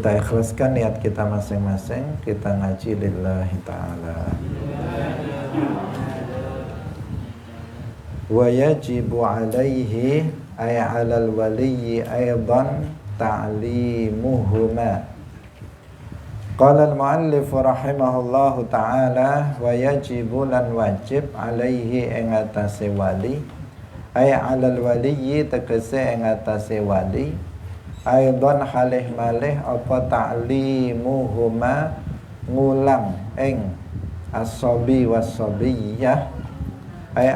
Kita ikhlaskan niat kita masing-masing, kita ngaji lillahi ta'ala. Wa yajibu alaihi ay 'alal waliyyi aidan ta'limuhuma. Qala al-muallif rahimahullahu ta'ala wa yajibu lan wajib alaihi ing atase wali ay 'alal waliyyi tegese ing atase wali aidan halih malih apa ta'limuhuma ngulang ing as-sabi was-sabiyah ay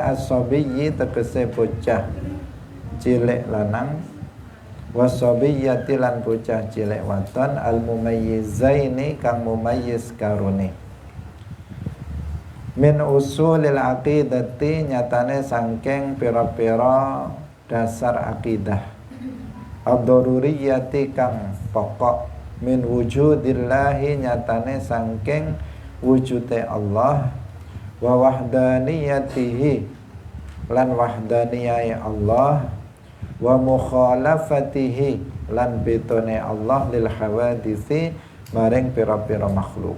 as-sabiyyi tegese bocah cilik lanang was-sabiyyati lan bocah cilik wadon al-mumayyizaini kang mumayyiz karone min usulil aqidati nyatane sangking pira-pira dasar akidah ad-daruriyati kang pokok min wujudillahi nyatane sangking wujude Allah wa wahdaniyatihi lan wahdaniyai Allah wa mukhalafatihi lan betone Allah lil hawadisi maring pira-pira makhluk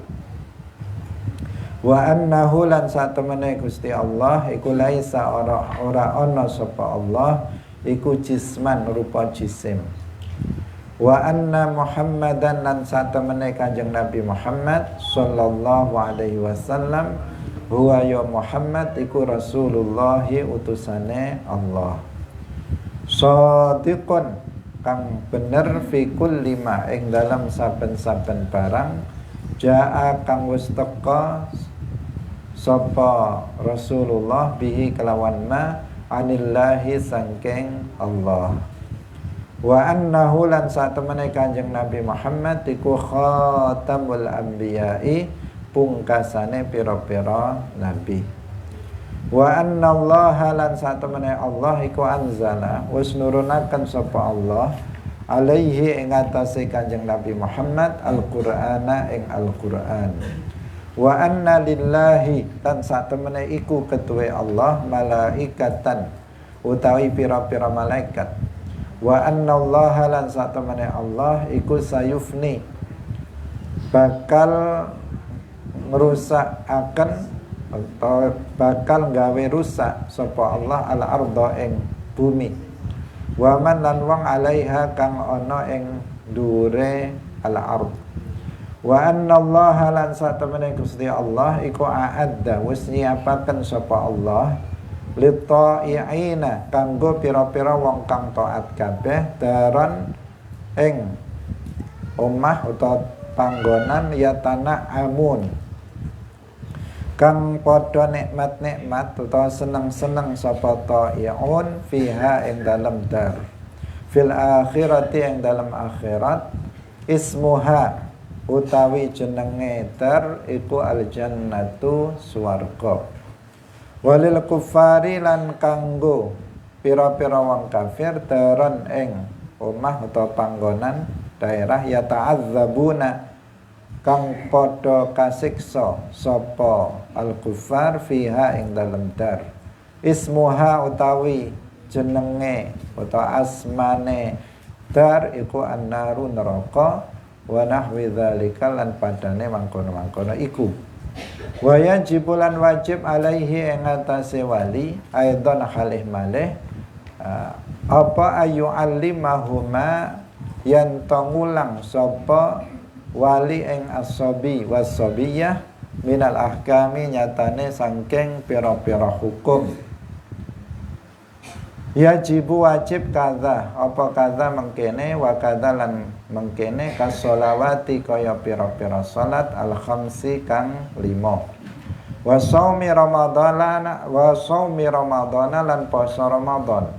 wa annahu lan satemene Gusti Allah iku laisa ora ana sapa Allah iku jisman rupa jisim wa anna Muhammadan lan satemene Kanjeng Nabi Muhammad sallallahu alaihi wasallam huwa ya Muhammad iku Rasulullah utusane Allah shadiqun kang bener fi kulli ma ing dalam saben-saben barang jaa kang wis teka sapa Rasulullah bihi kelawan ma anillahi sangking Allah wa annahu lan satemene Kanjeng Nabi Muhammad iku khatamul anbiya'i pungkasane pira-pira nabi wa annallaha lan satemene Allah iku anzala wis nurunaken sapa Allah alaihi ing atase Kanjeng Nabi Muhammad al-Qur'ana ing Al-Qur'an wa anna lillahi lan satemene iku ketuwe Allah malaikatan utawi pira-pira malaikat wa annallaha lan satemene Allah iku sayufni bakal ngerusakaken atau bakal gawe rusak sapa Allah al-ardha ing bumi wa man lan wong alaiha kang ana ing dhuwure al-ard wa annallaha lan satemene Gusti Allah iku a'adda wis nyiapaken sapa Allah lit-ta'iina kanggo pira-pira wong kang taat kabeh daran ing omah utawa panggonan ya tanah amun kang padha nikmat-nikmat utawa seneng-seneng sapa ta'iun fiha ing dalem dar fil akhirati ing dalem akhirat ismuha utawi jenenge dar iku al-jannatu swarga walil kuffari lan kanggo pira-pira wong kafir daran ing omah utawa panggonan daerah ya ta'adzabuna kang padha kasiksa sapa al-kuffar fiha ing dalem dar ismuha utawi jenenge utawa asmane dar iku annaru neraka wa nahwi dzalika lan padane mangkono-mangkono iku wa yajibu lan wajib alaihi ing atase wali aidan halih malih apa ayu alimahuma yen ngulang sapa wali ing as-sabi was-sabiyah minal ahkami nyatane sangking pira-pira hukum yajibu wajib kaza apa kaza mengkene wa kaza lan mengkene kasolawati kaya pira-pira salat al-khamsi kang 5 wa shaumi ramadhana lan puasa Ramadan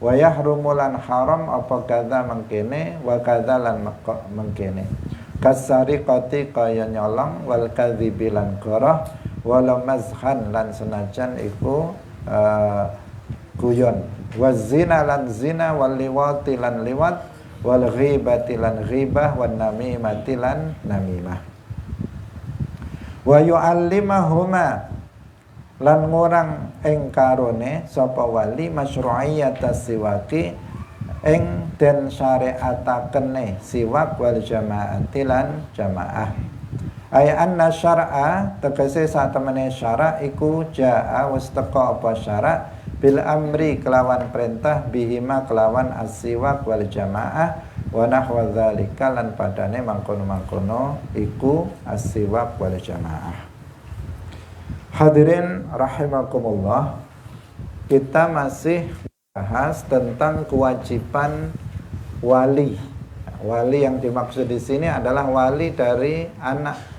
wa yahrumu lan haram apa kaza mengkene wa kaza lan mengkene kasariqati kaya nyolong wal kadhibi lan goroh wala mazhan lan senajan iku guyon wazina lan zina wal liwati lan liwat wal ghibati lan ghibah wan namimati lan namimah wa yu'allimahuma lan ngurang ing karone sapa wali masyru'iyatas siwaki ing den syariatakene siwak wal jamaati lan jamaah. Aya anna syar'a tegese satemene syara iku jaa wis teka apa syara bil amri kelawan perintah bihima kelawan asiwak wal jamaah wa nahwa dzalika lan padane mangkono-mangkono iku asiwak wal jamaah. Hadirin rahimakumullah, kita masih bahas tentang kewajiban wali. Wali yang dimaksud di sini adalah wali dari anak.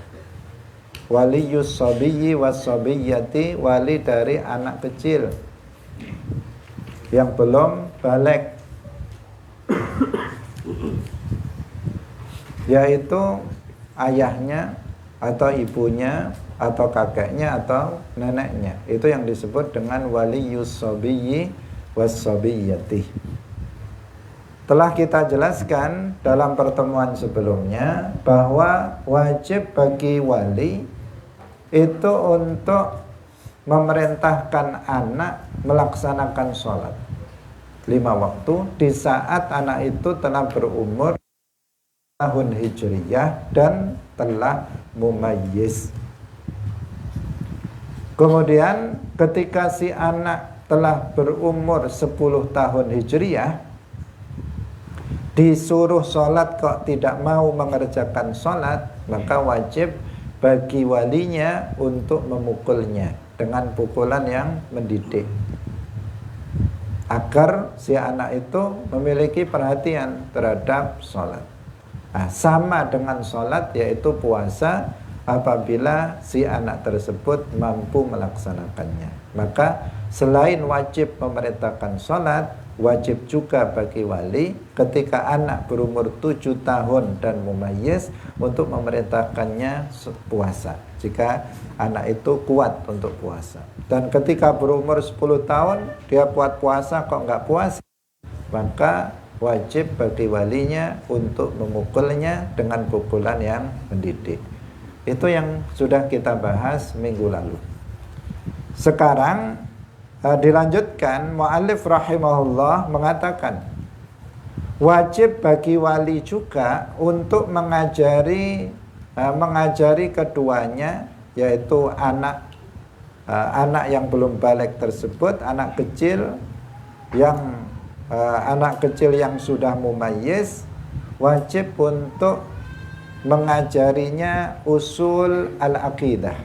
Waliyus sabiyyi was sabiyyati, wali dari anak kecil yang belum balik, yaitu ayahnya atau ibunya atau kakeknya atau neneknya. Itu yang disebut dengan waliyus sabiyyi was sabiyyati. Telah kita jelaskan dalam pertemuan sebelumnya bahwa wajib bagi wali itu untuk memerintahkan anak melaksanakan sholat 5 waktu di saat anak itu telah berumur tahun hijriyah dan telah mumayyiz. Kemudian ketika si anak telah berumur 10 tahun hijriyah, disuruh sholat kok tidak mau mengerjakan sholat, maka wajib bagi walinya untuk memukulnya dengan pukulan yang mendidik, agar si anak itu memiliki perhatian terhadap sholat. Nah, sama dengan sholat yaitu puasa, apabila si anak tersebut mampu melaksanakannya, maka selain wajib memerintahkan sholat, wajib juga bagi wali ketika anak berumur 7 tahun dan mumayyiz untuk memerintahkannya puasa jika anak itu kuat untuk puasa. Dan ketika berumur 10 tahun dia buat puasa kok nggak puasa, maka wajib bagi walinya untuk memukulnya dengan pukulan yang mendidik. Itu yang sudah kita bahas minggu lalu. Sekarang dilanjutkan, mu'allif rahimahullah mengatakan wajib bagi wali juga untuk mengajari keduanya, yaitu anak yang belum balik tersebut, anak kecil yang sudah mumayyiz, wajib untuk mengajarinya usul al-aqidah,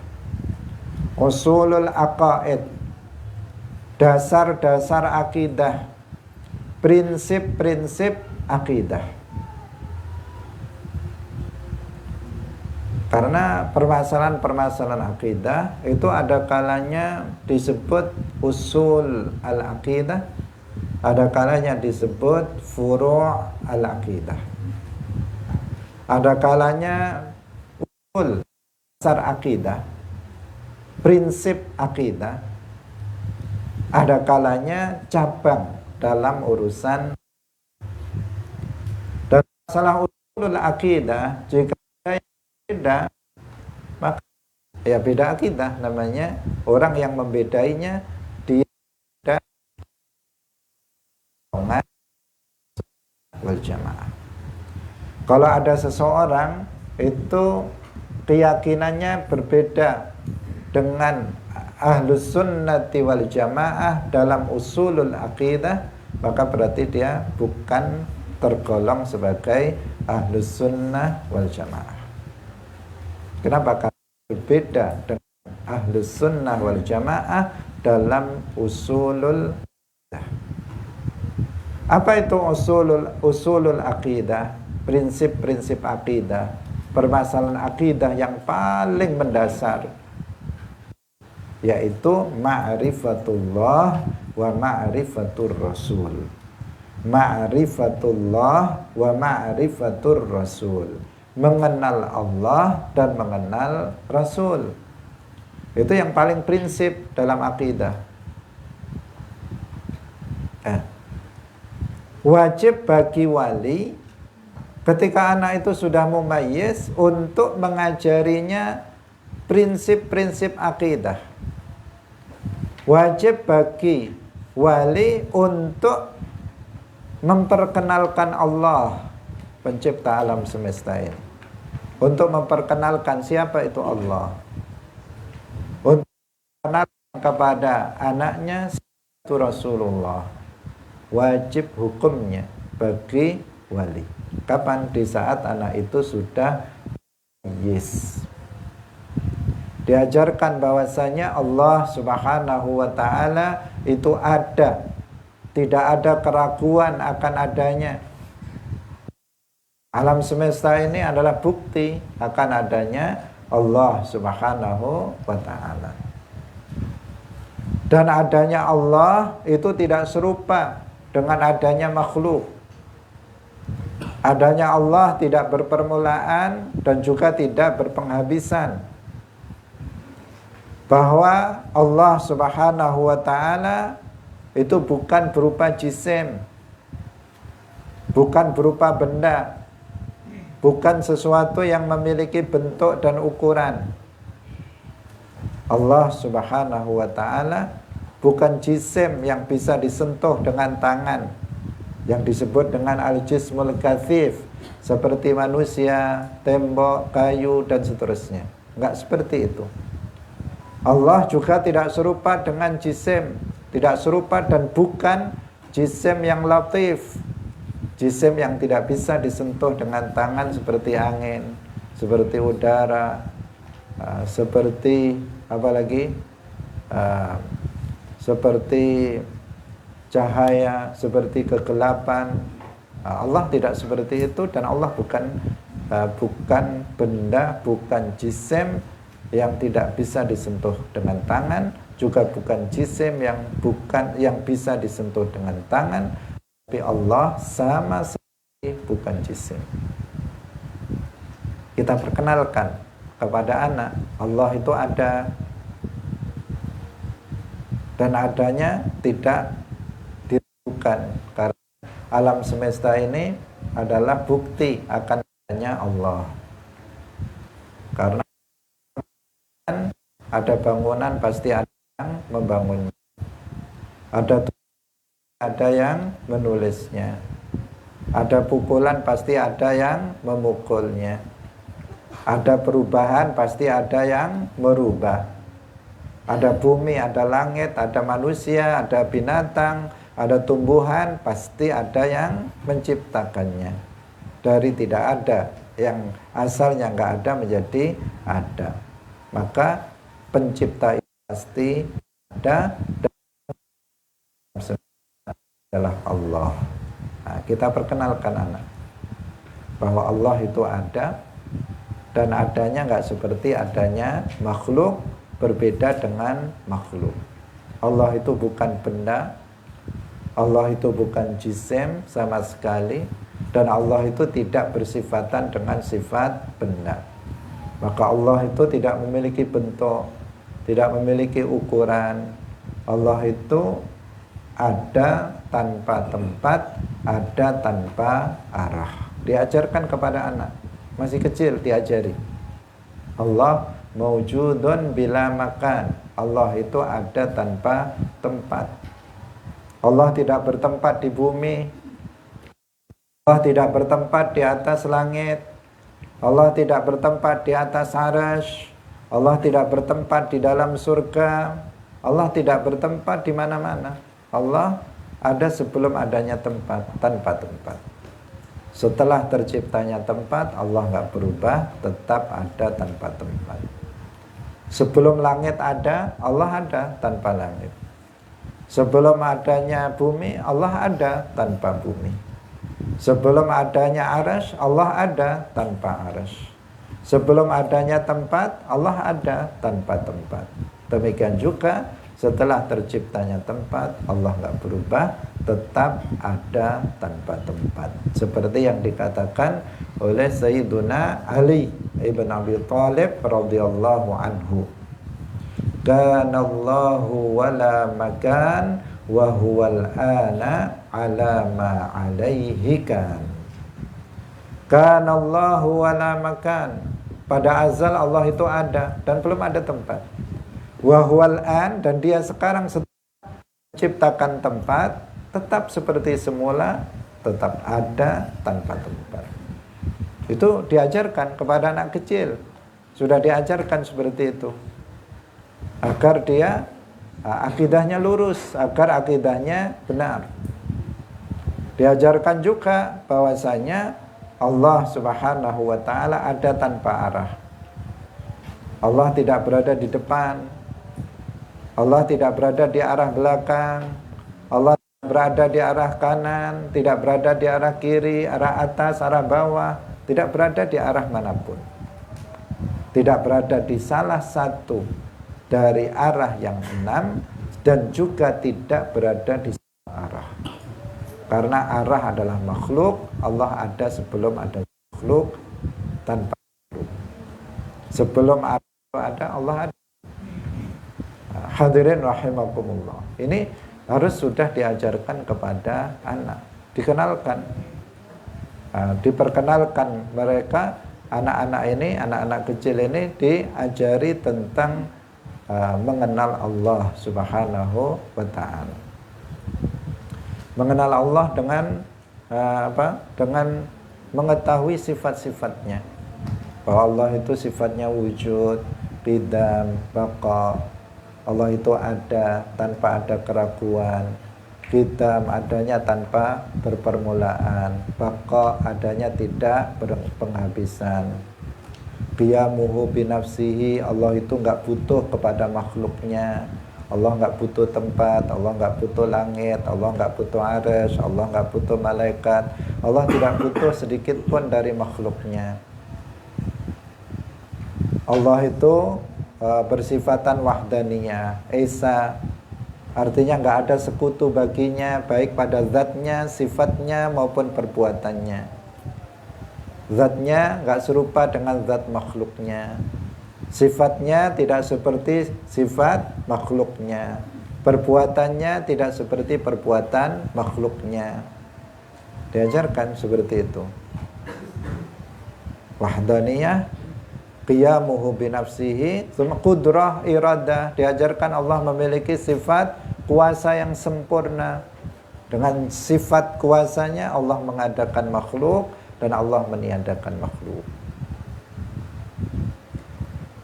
usulul aqaid, dasar-dasar akidah, prinsip-prinsip akidah. Karena permasalahan-permasalahan akidah itu ada kalanya disebut usul al-aqidah, ada kalanya disebut furu' al-aqidah. Ada kalanya usul dasar akidah, prinsip akidah. Ada kalanya cabang dalam urusan. Dan masalah usulul akidah, jika beda, maka ya beda akidah namanya. Orang yang membedainya dia beda wal jamaah. Kalau ada seseorang itu keyakinannya berbeda dengan ahlus sunnati wal jamaah dalam usulul aqidah, maka berarti dia bukan tergolong sebagai ahlus sunnah wal jamaah. Kenapa? Karena berbeda dengan ahlus sunnah wal jamaah dalam usulul aqidah. Apa itu usulul aqidah? Prinsip-prinsip aqidah, permasalahan aqidah yang paling mendasar, yaitu ma'rifatullah wa ma'rifatur rasul. Ma'rifatullah wa ma'rifatur rasul, mengenal Allah dan mengenal Rasul. Itu yang paling prinsip dalam akidah. Wajib bagi wali ketika anak itu sudah mumayyiz untuk mengajarinya prinsip-prinsip akidah. Wajib bagi wali untuk memperkenalkan Allah, pencipta alam semesta ini. Untuk memperkenalkan siapa itu Allah. Untuk memperkenalkan kepada anaknya itu Rasulullah. Wajib hukumnya bagi wali. Kapan? Di saat anak itu sudah diajarkan bahwasanya Allah Subhanahu wa ta'ala itu ada. Tidak ada keraguan akan adanya. Alam semesta ini adalah bukti akan adanya Allah Subhanahu wa ta'ala. Dan adanya Allah itu tidak serupa dengan adanya makhluk. Adanya Allah tidak berpermulaan dan juga tidak berpenghabisan. Bahwa Allah Subhanahu wa ta'ala itu bukan berupa jisim, bukan berupa benda, bukan sesuatu yang memiliki bentuk dan ukuran. Allah Subhanahu wa ta'ala bukan jisim yang bisa disentuh dengan tangan, yang disebut dengan al-jismul kathif, seperti manusia, tembok, kayu, dan seterusnya. Enggak seperti itu. Allah juga tidak serupa dengan jisim, tidak serupa dan bukan jisim yang latif, jisim yang tidak bisa disentuh dengan tangan seperti angin, seperti udara, seperti apa lagi? Seperti cahaya, seperti kegelapan. Allah tidak seperti itu, dan Allah bukan benda, bukan jisim yang tidak bisa disentuh dengan tangan, juga bukan jisim yang bisa disentuh dengan tangan. Tapi Allah sama sekali bukan jisim. Kita perkenalkan kepada anak, Allah itu ada, dan adanya tidak diragukan, karena alam semesta ini adalah bukti akan adanya Allah. Karena ada bangunan pasti ada yang membangunnya, ada yang menulisnya, ada pukulan pasti ada yang memukulnya, ada perubahan pasti ada yang merubah, ada bumi, ada langit, ada manusia, ada binatang, ada tumbuhan, pasti ada yang menciptakannya. Dari tidak ada, yang asalnya nggak ada menjadi ada. Maka pencipta itu pasti ada, dan adalah Allah. Nah, kita perkenalkan anak bahwa Allah itu ada, dan adanya nggak seperti adanya makhluk, berbeda dengan makhluk. Allah itu bukan benda, Allah itu bukan jisim sama sekali, dan Allah itu tidak bersifatan dengan sifat benda. Maka Allah itu tidak memiliki bentuk, tidak memiliki ukuran. Allah itu ada tanpa tempat, ada tanpa arah. Diajarkan kepada anak, masih kecil diajari. Allah maujudun bila makan. Allah itu ada tanpa tempat. Allah tidak bertempat di bumi. Allah tidak bertempat di atas langit. Allah tidak bertempat di atas arasy. Allah tidak bertempat di dalam surga. Allah tidak bertempat di mana-mana. Allah ada sebelum adanya tempat, tanpa tempat. Setelah terciptanya tempat, Allah nggak berubah, tetap ada tanpa tempat. Sebelum langit ada, Allah ada tanpa langit. Sebelum adanya bumi, Allah ada tanpa bumi. Sebelum adanya arasy, Allah ada tanpa arasy. Sebelum adanya tempat, Allah ada tanpa tempat. Demikian juga setelah terciptanya tempat, Allah nggak berubah, tetap ada tanpa tempat. Seperti yang dikatakan oleh Sayyiduna Ali ibn Abi Thalib radhiyallahu anhu. Kanallahu wala makan wa huwal ana ala ma alaihi kan. Kanallahu wala makan. Pada azal Allah itu ada dan belum ada tempat. Wa huwal an, dan dia sekarang setelah menciptakan tempat tetap seperti semula tetap ada tanpa tempat. Itu diajarkan kepada anak kecil. Sudah diajarkan seperti itu. Agar dia akidahnya lurus, agar akidahnya benar. Diajarkan juga bahwasanya Allah Subhanahu wa taala ada tanpa arah. Allah tidak berada di depan. Allah tidak berada di arah belakang. Allah tidak berada di arah kanan, tidak berada di arah kiri, arah atas, arah bawah, tidak berada di arah manapun. Tidak berada di salah satu dari arah yang 6 dan juga tidak berada di salah arah. Karena arah adalah makhluk, Allah ada sebelum ada makhluk, tanpa makhluk. Sebelum ada, Allah ada. Hadirin rahimakumullah. Ini harus sudah diajarkan kepada anak, dikenalkan, diperkenalkan mereka, anak-anak ini, anak-anak kecil ini diajari tentang mengenal Allah Subhanahu wa ta'ala. Mengenal Allah dengan dengan mengetahui sifat-sifatnya. Bahwa Allah itu sifatnya wujud, qidam, baqa. Allah itu ada tanpa ada keraguan, qidam adanya tanpa berpermulaan, baqa adanya tidak berpenghabisan, qiyamuhu binafsihi, Allah itu enggak butuh kepada makhluknya. Allah enggak butuh tempat, Allah enggak butuh langit, Allah enggak butuh arsy, Allah enggak butuh malaikat. Allah tidak butuh sedikit pun dari makhluknya. Allah itu bersifatan wahdaniyah, esa, artinya enggak ada sekutu baginya, baik pada zatnya, sifatnya maupun perbuatannya. Zatnya enggak serupa dengan zat makhluknya. Sifatnya tidak seperti sifat makhluknya. Perbuatannya tidak seperti perbuatan makhluknya. Diajarkan seperti itu. Wahdaniyah, qiyamuhu binafsihi, qudrah, iradah. Diajarkan Allah memiliki sifat kuasa yang sempurna. Dengan sifat kuasanya Allah mengadakan makhluk dan Allah meniadakan makhluk.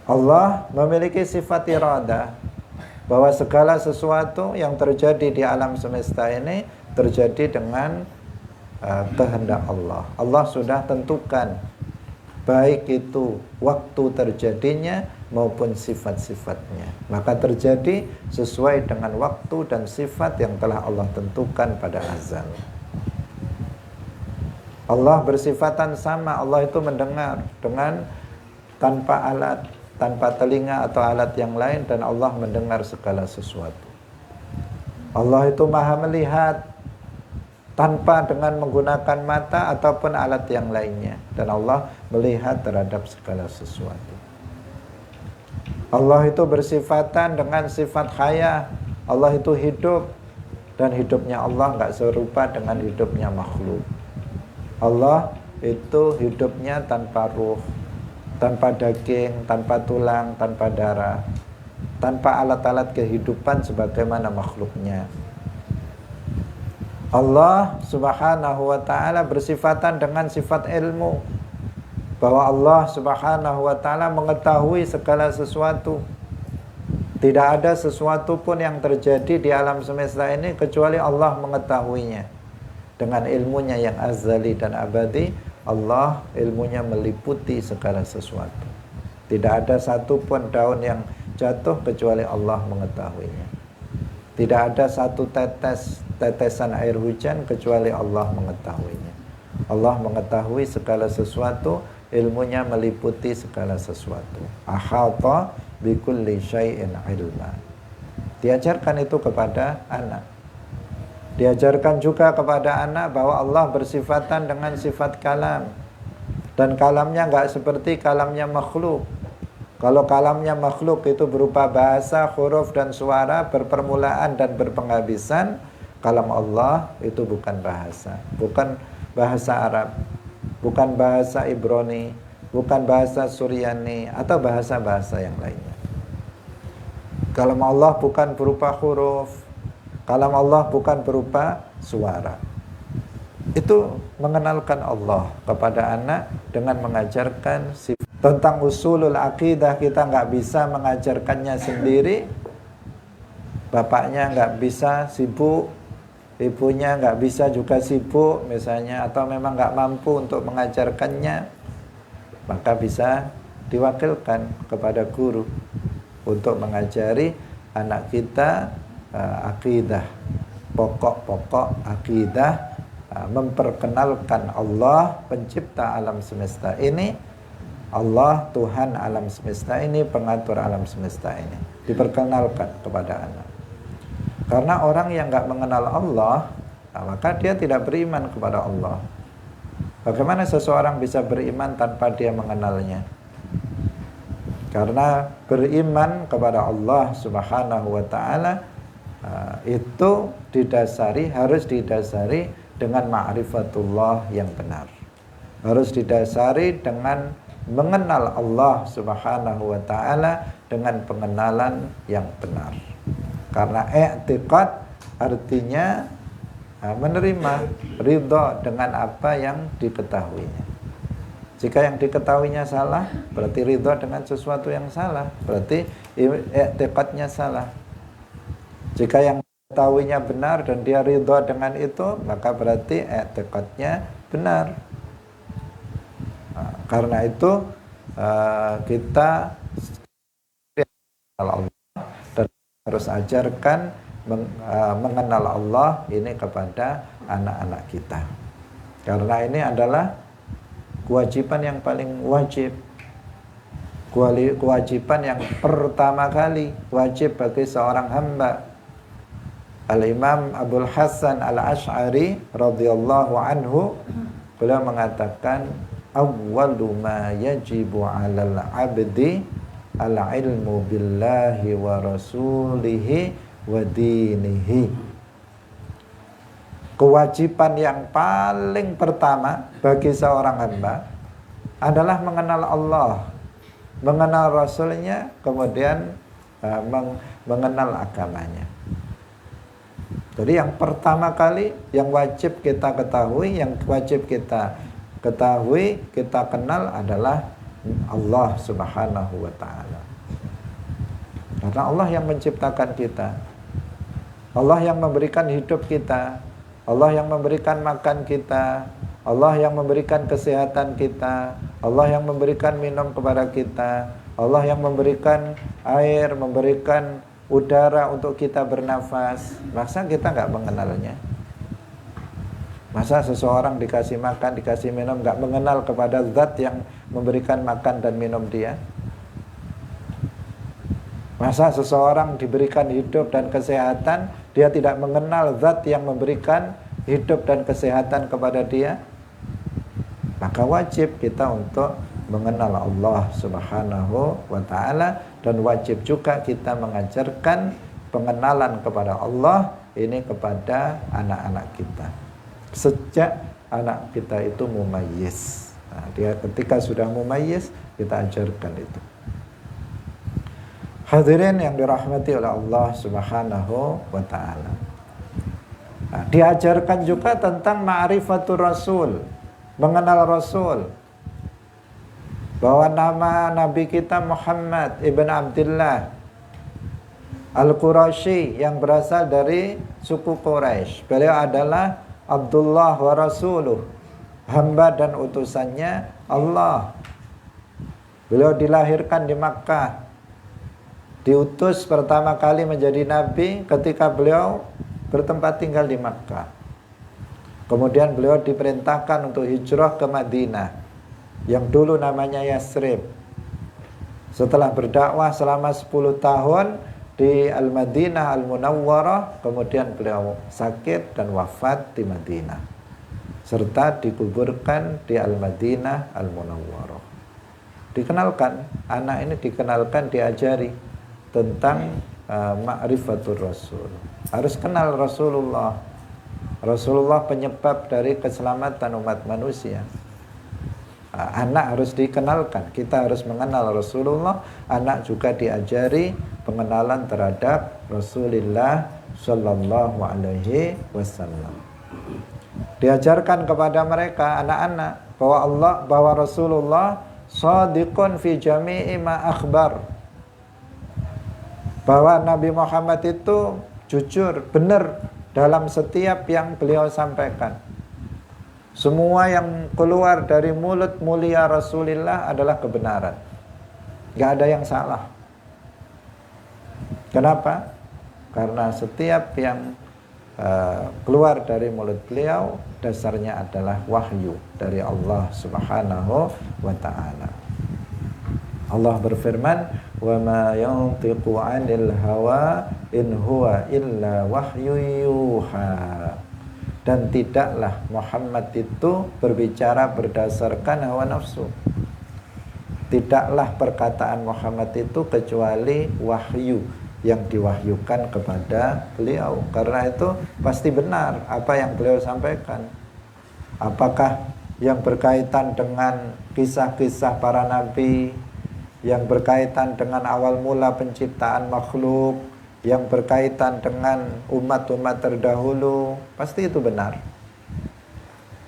Allah memiliki sifat iradah, bahwa segala sesuatu yang terjadi di alam semesta ini terjadi dengan kehendak Allah. Allah sudah tentukan, baik itu waktu terjadinya maupun sifat-sifatnya. Maka terjadi sesuai dengan waktu dan sifat yang telah Allah tentukan pada azal. Allah bersifatan sama, Allah itu mendengar dengan tanpa alat, tanpa telinga atau alat yang lain, dan Allah mendengar segala sesuatu. Allah itu maha melihat tanpa dengan menggunakan mata ataupun alat yang lainnya, dan Allah melihat terhadap segala sesuatu. Allah itu bersifatan dengan sifat haya, Allah itu hidup, dan hidupnya Allah enggak serupa dengan hidupnya makhluk. Allah itu hidupnya tanpa ruh, tanpa daging, tanpa tulang, tanpa darah, tanpa alat-alat kehidupan sebagaimana makhluknya. Allah Subhanahu wa ta'ala bersifatan dengan sifat ilmu, bahwa Allah Subhanahu wa ta'ala mengetahui segala sesuatu. Tidak ada sesuatu pun yang terjadi di alam semesta ini kecuali Allah mengetahuinya. Dengan ilmunya yang azali dan abadi, Allah ilmunya meliputi segala sesuatu. Tidak ada satu pun daun yang jatuh kecuali Allah mengetahuinya. Tidak ada satu tetesan air hujan kecuali Allah mengetahuinya. Allah mengetahui segala sesuatu, ilmunya meliputi segala sesuatu. Ahata bikulli syai'in ilma. Diajarkan itu kepada anak. Diajarkan juga kepada anak bahwa Allah bersifatan dengan sifat kalam, dan kalamnya enggak seperti kalamnya makhluk. Kalau kalamnya makhluk itu berupa bahasa, huruf dan suara, berpermulaan dan berpenghabisan. Kalam Allah itu bukan bahasa, bukan bahasa Arab, bukan bahasa Ibrani, bukan bahasa Suryani atau bahasa-bahasa yang lainnya. Kalam Allah bukan berupa huruf, kalam Allah bukan berupa suara. Itu mengenalkan Allah kepada anak dengan mengajarkan tentang usulul akidah. Kita nggak bisa mengajarkannya sendiri, bapaknya nggak bisa, sibuk, ibunya nggak bisa juga sibuk misalnya, atau memang nggak mampu untuk mengajarkannya, maka bisa diwakilkan kepada guru untuk mengajari anak kita akidah, pokok-pokok akidah, memperkenalkan Allah pencipta alam semesta ini, Allah Tuhan alam semesta ini, pengatur alam semesta ini, diperkenalkan kepada anak. Karena orang yang nggak mengenal Allah, maka dia tidak beriman kepada Allah. Bagaimana seseorang bisa beriman tanpa dia mengenalnya? Karena beriman kepada Allah Subhanahu wa Ta'ala itu harus didasari dengan ma'rifatullah yang benar. Harus didasari dengan mengenal Allah Subhanahu wa Ta'ala dengan pengenalan yang benar. Karena i'tiqad artinya menerima, ridha dengan apa yang diketahuinya. Jika yang diketahuinya salah, berarti ridha dengan sesuatu yang salah, berarti i'tiqadnya salah. Jika yang diketahuinya benar dan dia ridha dengan itu, maka berarti i'tiqadnya benar. Karena itu kita mengenal Allah dan harus ajarkan mengenal Allah ini kepada anak-anak kita. Karena ini adalah kewajiban yang paling wajib, kewajiban yang pertama kali wajib bagi seorang hamba. Al-Imam Abul Hasan Al-Asy'ari radhiyallahu anhu, beliau mengatakan, awwalu ma yajibu 'alal 'abdi al-'ilmu billahi wa rasulihi wa dinihi. Kewajiban yang paling pertama bagi seorang hamba adalah mengenal Allah, mengenal Rasulnya, kemudian mengenal agamanya. Jadi yang pertama kali yang wajib kita ketahui, yang wajib kita ketahui, kita kenal adalah Allah Subhanahu wa Ta'ala. Karena Allah yang menciptakan kita, Allah yang memberikan hidup kita, Allah yang memberikan makan kita, Allah yang memberikan kesehatan kita, Allah yang memberikan minum kepada kita, Allah yang memberikan air, memberikan udara untuk kita bernafas. Masa kita nggak mengenalnya? Masa seseorang dikasih makan, dikasih minum, nggak mengenal kepada zat yang memberikan makan dan minum dia? Masa seseorang diberikan hidup dan kesehatan, dia tidak mengenal zat yang memberikan hidup dan kesehatan kepada dia? Maka wajib kita untuk mengenal Allah Subhanahu wa Ta'ala, dan wajib juga kita mengajarkan pengenalan kepada Allah ini kepada anak-anak kita sejak anak kita itu mumayyiz. Nah, dia ketika sudah mumayyiz, kita ajarkan itu. Hadirin yang dirahmati oleh Allah Subhanahu wa Ta'ala, nah, diajarkan juga tentang ma'rifatul Rasul, mengenal Rasul, bahwa nama Nabi kita Muhammad ibn Abdullah Al-Qurashi yang berasal dari suku Quraisy. Beliau adalah Abdullah wa Rasuluh, hamba dan utusannya Allah. Beliau dilahirkan di Makkah, diutus pertama kali menjadi Nabi ketika beliau bertempat tinggal di Makkah. Kemudian beliau diperintahkan untuk hijrah ke Madinah yang dulu namanya Yasrib. Setelah berdakwah selama 10 tahun di Al-Madinah Al-Munawwarah, kemudian beliau sakit dan wafat di Madinah, serta dikuburkan di Al-Madinah Al-Munawwarah. Dikenalkan, anak ini dikenalkan, diajari tentang ma'rifatul Rasul. Harus kenal Rasulullah. Rasulullah penyebab dari keselamatan umat manusia. Anak harus dikenalkan, kita harus mengenal Rasulullah. Anak juga diajari pengenalan terhadap Rasulullah Sallallahu Alaihi Wasallam. Diajarkan kepada mereka anak-anak bahwa Rasulullah shadiqun fi jami'i ma akhbar. Bahwa Nabi Muhammad itu jujur, benar dalam setiap yang beliau sampaikan. Semua yang keluar dari mulut mulia Rasulullah adalah kebenaran. Gak ada yang salah. Kenapa? Karena setiap yang keluar dari mulut beliau dasarnya adalah wahyu dari Allah Subhanahu wa ta'ala. Allah berfirman, "Wa ma yantiqu 'anil hawa in huwa illa wahyu yuha." Dan tidaklah Muhammad itu berbicara berdasarkan hawa nafsu. Tidaklah perkataan Muhammad itu kecuali wahyu yang diwahyukan kepada beliau. Karena itu pasti benar apa yang beliau sampaikan. Apakah yang berkaitan dengan kisah-kisah para nabi, yang berkaitan dengan awal mula penciptaan makhluk, yang berkaitan dengan umat-umat terdahulu, pasti itu benar.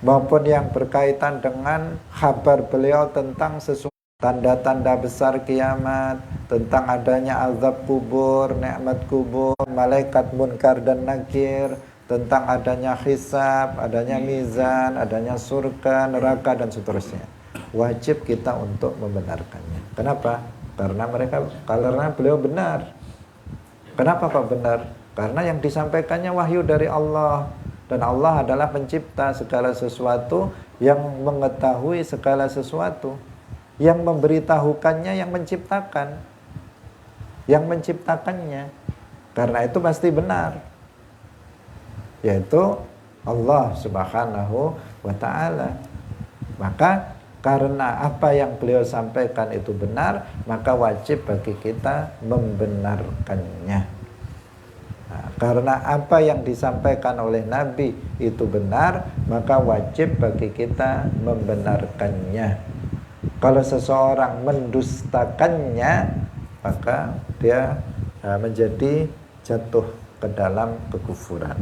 Maupun yang berkaitan dengan kabar beliau tentang sesuatu, tanda-tanda besar kiamat, tentang adanya azab kubur, nikmat kubur, malaikat munkar dan nakir, tentang adanya hisab, adanya mizan, adanya surga, neraka, dan seterusnya. Wajib kita untuk membenarkannya. Kenapa? Karena beliau benar. Kenapa kok benar? Karena yang disampaikannya wahyu dari Allah. Dan Allah adalah pencipta segala sesuatu, yang mengetahui segala sesuatu, yang memberitahukannya, yang menciptakan, yang menciptakannya. Karena itu pasti benar, yaitu Allah Subhanahu wa ta'ala. Maka karena apa yang beliau sampaikan itu benar, maka wajib bagi kita membenarkannya. Nah, karena apa yang disampaikan oleh Nabi itu benar, maka wajib bagi kita membenarkannya. Kalau seseorang mendustakannya, maka dia menjadi jatuh ke dalam kekufuran.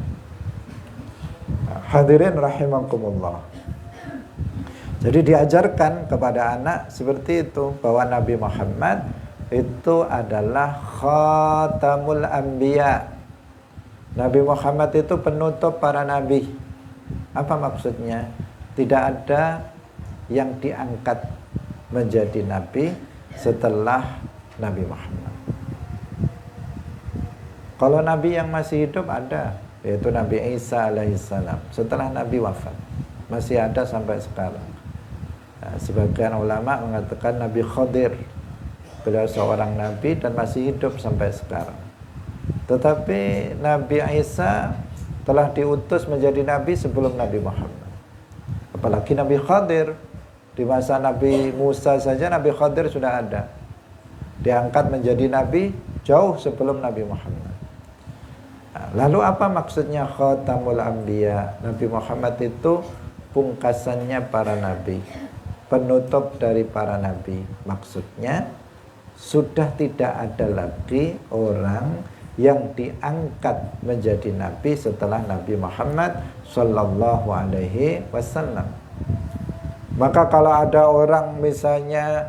Hadirin rahimakumullah. Jadi diajarkan kepada anak seperti itu, bahwa Nabi Muhammad itu adalah khatamul anbiya. Nabi Muhammad itu penutup para nabi. Apa maksudnya? Tidak ada yang diangkat menjadi nabi setelah Nabi Muhammad. Kalau nabi yang masih hidup ada, yaitu Nabi Isa alaihissalam, setelah Nabi wafat. Masih ada sampai sekarang. Sebagian ulama mengatakan Nabi Khadir, beliau seorang nabi dan masih hidup sampai sekarang. Tetapi Nabi Isa telah diutus menjadi nabi sebelum Nabi Muhammad. Apalagi Nabi Khadir, di masa Nabi Musa saja Nabi Khadir sudah ada, diangkat menjadi nabi jauh sebelum Nabi Muhammad. Lalu apa maksudnya khatamul anbiya? Nabi Muhammad itu pungkasannya para nabi, penutup dari para nabi. Maksudnya sudah tidak ada lagi orang yang diangkat menjadi nabi setelah Nabi Muhammad sallallahu alaihi wasallam. Maka kalau ada orang misalnya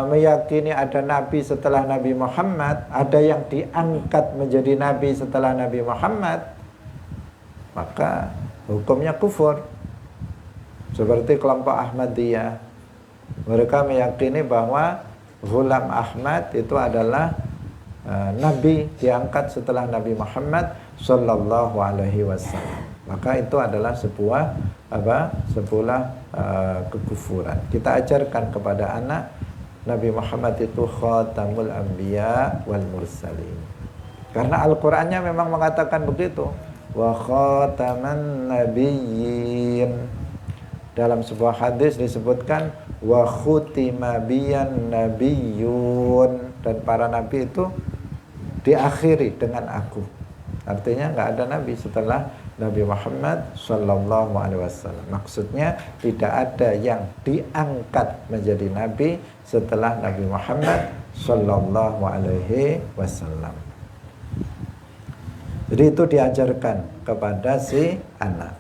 meyakini ada nabi setelah Nabi Muhammad, ada yang diangkat menjadi nabi setelah Nabi Muhammad, maka hukumnya kufur. Seperti kelompok Ahmadiyah, mereka meyakini bahwa Ghulam Ahmad itu adalah nabi diangkat setelah Nabi Muhammad sallallahu alaihi wasallam. Maka itu adalah sebuah kekufuran. Kita ajarkan kepada anak, Nabi Muhammad itu khatamul anbiya wal mursalin. Karena Al-Qur'annya memang mengatakan begitu. Wa khataman nabiyyin. Dalam sebuah hadis disebutkan wa khutima biyan nabiyyun, dan para nabi itu diakhiri dengan aku. Artinya nggak ada nabi setelah Nabi Muhammad sallallahu alaihi wasallam. Maksudnya tidak ada yang diangkat menjadi nabi setelah Nabi Muhammad sallallahu alaihi wasallam. Jadi itu diajarkan kepada si anak.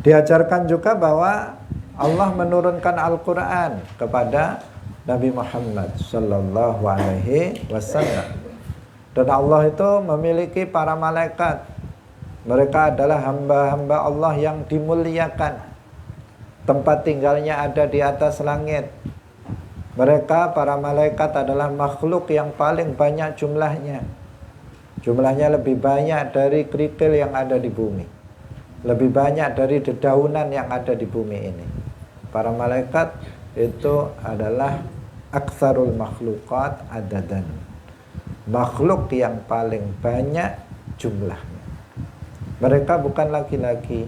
Diajarkan juga bahwa Allah menurunkan Al-Quran kepada Nabi Muhammad Sallallahu Alaihi Wasallam. Dan Allah itu memiliki para malaikat. Mereka adalah hamba-hamba Allah yang dimuliakan. Tempat tinggalnya ada di atas langit. Mereka, para malaikat, adalah makhluk yang paling banyak jumlahnya. Jumlahnya lebih banyak dari kerikil yang ada di bumi. Lebih banyak dari dedaunan yang ada di bumi ini. Para malaikat itu adalah aktsarul makhluqat adadan. Makhluk yang paling banyak jumlahnya. Mereka bukan laki-laki.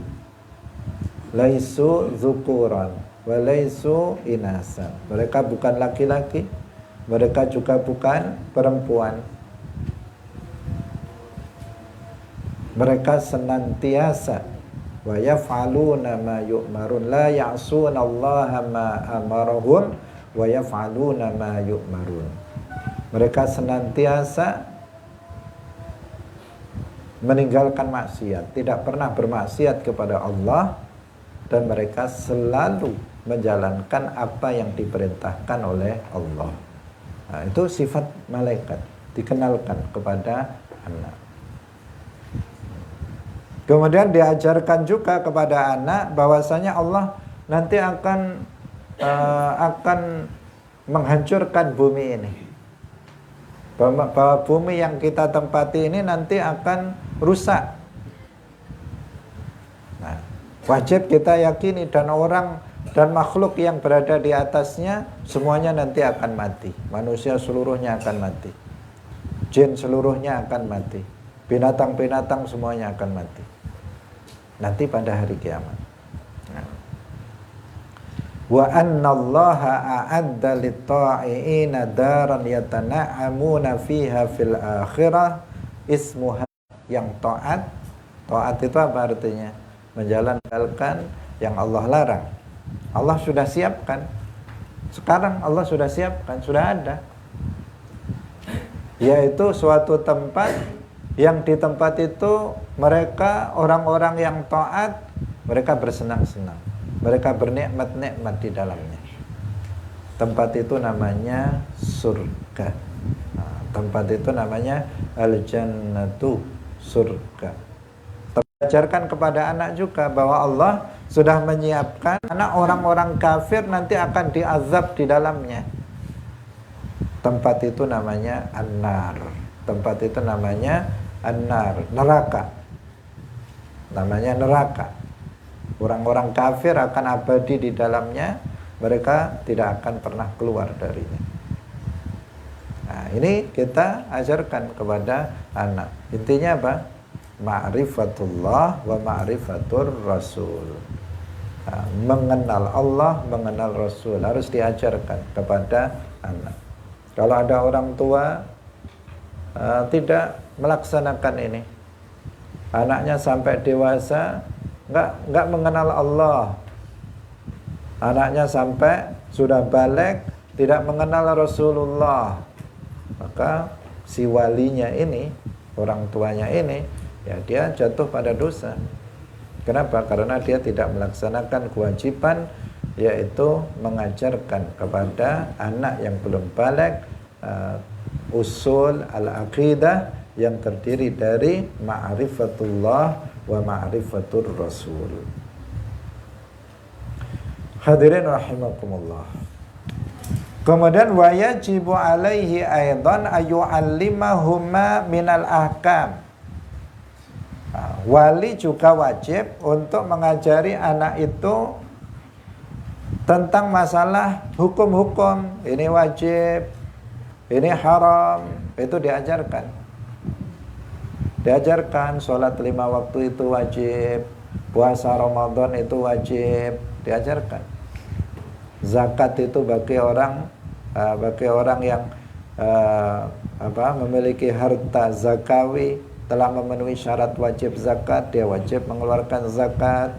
Laisu dzukuran wa laisu inasan. Mereka bukan laki-laki, mereka juga bukan perempuan. Mereka senantiasa wa yaf'aluna ma yu'marun la ya'sunallaha ma amarahum wa yaf'aluna ma yu'marun. Mereka senantiasa meninggalkan maksiat, tidak pernah bermaksiat kepada Allah, dan mereka selalu menjalankan apa yang diperintahkan oleh Allah. Nah, itu sifat malaikat, dikenalkan kepada anak. Kemudian diajarkan juga kepada anak bahwasanya Allah nanti akan menghancurkan bumi ini. Bahwa bumi yang kita tempati ini nanti akan rusak. Nah, wajib kita yakini, dan orang dan makhluk yang berada di atasnya semuanya nanti akan mati. Manusia seluruhnya akan mati. Jin seluruhnya akan mati. Binatang-binatang semuanya akan mati. Nanti pada hari kiamat. Wa annallaha a'adda lit-ta'iina daran yatana'amuna fiha fil akhirah ismuha, yang taat. Taat itu apa artinya? Menjalankan yang Allah larang. Allah sudah siapkan. Sekarang Allah sudah siapkan, sudah ada. Yaitu suatu tempat yang di tempat itu mereka, orang-orang yang taat, mereka bersenang-senang. Mereka bernikmat-nikmat di dalamnya. Tempat itu namanya surga. Nah, tempat itu namanya al-jannatu, surga. Ajarkan kepada anak juga bahwa Allah sudah menyiapkan anak orang-orang kafir nanti akan diazab di dalamnya. Tempat itu namanya an-nar. Tempat itu namanya an-nar, neraka. Namanya neraka. Orang-orang kafir akan abadi di dalamnya, mereka tidak akan pernah keluar darinya. Nah, ini kita ajarkan kepada anak. Intinya apa? Ma'rifatullah wa ma'rifatur rasul. Nah, mengenal Allah, mengenal Rasul harus diajarkan kepada anak. Kalau ada orang tua tidak melaksanakan ini, anaknya sampai dewasa nggak mengenal Allah, anaknya sampai sudah balik tidak mengenal Rasulullah, maka si walinya ini, orang tuanya ini, ya dia jatuh pada dosa. Kenapa? Karena dia tidak melaksanakan kewajiban, yaitu mengajarkan kepada anak yang belum balik usul al-aqidah yang terdiri dari ma'rifatullah wa ma'rifatur rasul. Hadirin rahimakumullah. Kemudian wa yajibu alaihi aidan ayu'allimahuma minal ahkam. Wali juga wajib untuk mengajari anak itu tentang masalah hukum-hukum. Ini wajib, ini haram, itu diajarkan. Diajarkan sholat 5 waktu itu wajib, puasa Ramadan itu wajib, diajarkan. Zakat itu bagi orang yang memiliki harta zakawi, telah memenuhi syarat wajib zakat, dia wajib mengeluarkan zakat.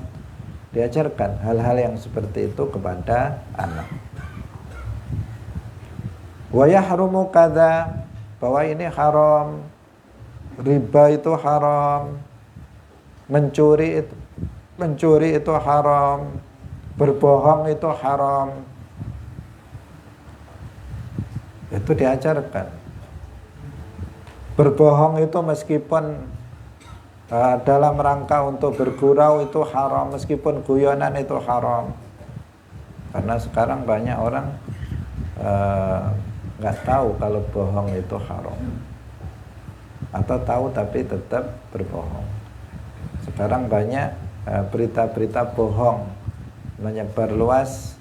Diajarkan hal-hal yang seperti itu kepada anak. Wa yahrumu kadza, bahwa ini haram, riba itu haram, mencuri itu, mencuri itu haram, berbohong itu haram. Itu diajarkan. Berbohong itu meskipun dalam rangka untuk bergurau itu haram, meskipun guyonan itu haram. Karena sekarang banyak orang nggak tahu kalau bohong itu haram, atau tahu tapi tetap berbohong. Sekarang banyak berita-berita bohong menyebar luas,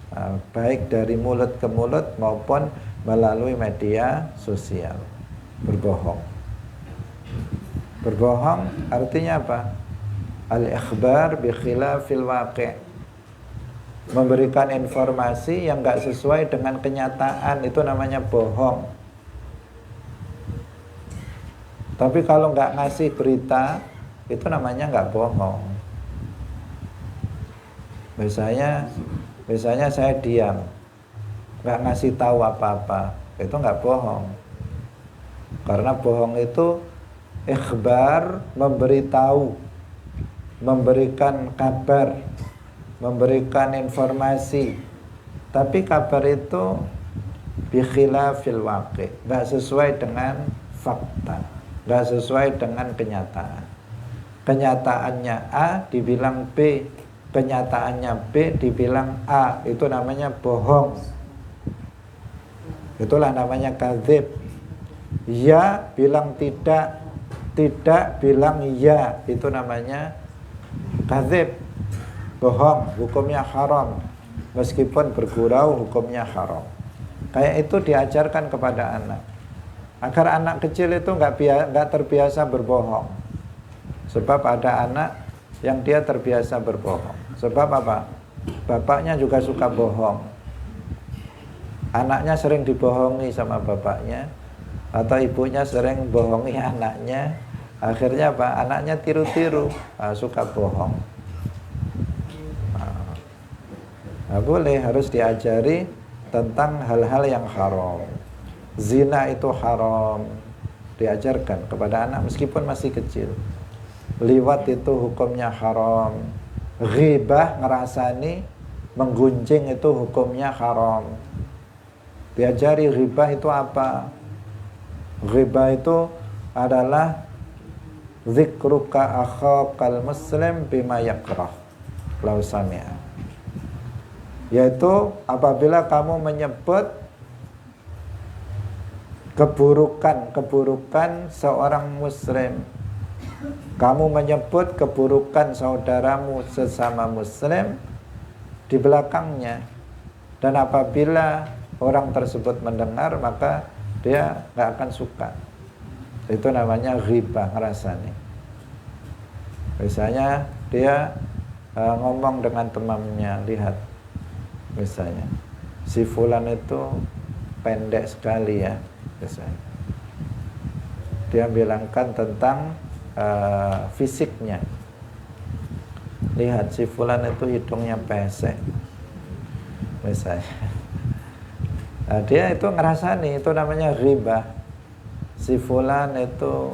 baik dari mulut ke mulut maupun melalui media sosial. Berbohong. Berbohong artinya apa? Al-ikhbar bi khilafil waqi'. Memberikan informasi yang nggak sesuai dengan kenyataan, itu namanya bohong. Tapi kalau nggak ngasih berita, itu namanya nggak bohong. Misalnya saya diam, nggak ngasih tahu apa-apa, itu nggak bohong. Karena bohong itu ikhbar, memberitahu, memberikan kabar, memberikan informasi. Tapi kabar itu bi khilafil waqi', nggak sesuai dengan fakta, nggak sesuai dengan kenyataan. Kenyataannya A dibilang B, kenyataannya B dibilang A, itu namanya bohong. Itulah namanya kadzib. Ya bilang tidak, tidak bilang ya, itu namanya kadzib. Bohong, hukumnya haram. Meskipun bergurau, hukumnya haram. Kayak itu diajarkan kepada anak, agar anak kecil itu nggak terbiasa berbohong. Sebab ada anak yang dia terbiasa berbohong. Sebab apa? Bapaknya juga suka bohong. Anaknya sering dibohongi sama bapaknya, atau ibunya sering bohongi anaknya. Akhirnya apa? Anaknya tiru-tiru, suka bohong. Nah, boleh, harus diajari tentang hal-hal yang haram. Zina itu haram, diajarkan kepada anak meskipun masih kecil. Liwat itu hukumnya haram. Ghibah, ngerasani, menggunjing itu hukumnya haram. Diajari ghibah itu apa? Ghibah itu adalah zikruka akhakal muslim bima yakrah lau sami'a. Yaitu apabila kamu menyebut keburukan seorang muslim, kamu menyebut keburukan saudaramu sesama muslim di belakangnya, dan apabila orang tersebut mendengar, maka dia nggak akan suka. Itu namanya ghibah, ngerasani. Misalnya dia ngomong dengan temannya, lihat, misalnya si fulan itu pendek sekali ya, misalnya dia bilangkan tentang fisiknya. Lihat, si fulan itu hidungnya pesek, misalnya. Nah, dia itu ngerasani, itu namanya ghibah. Si fulan itu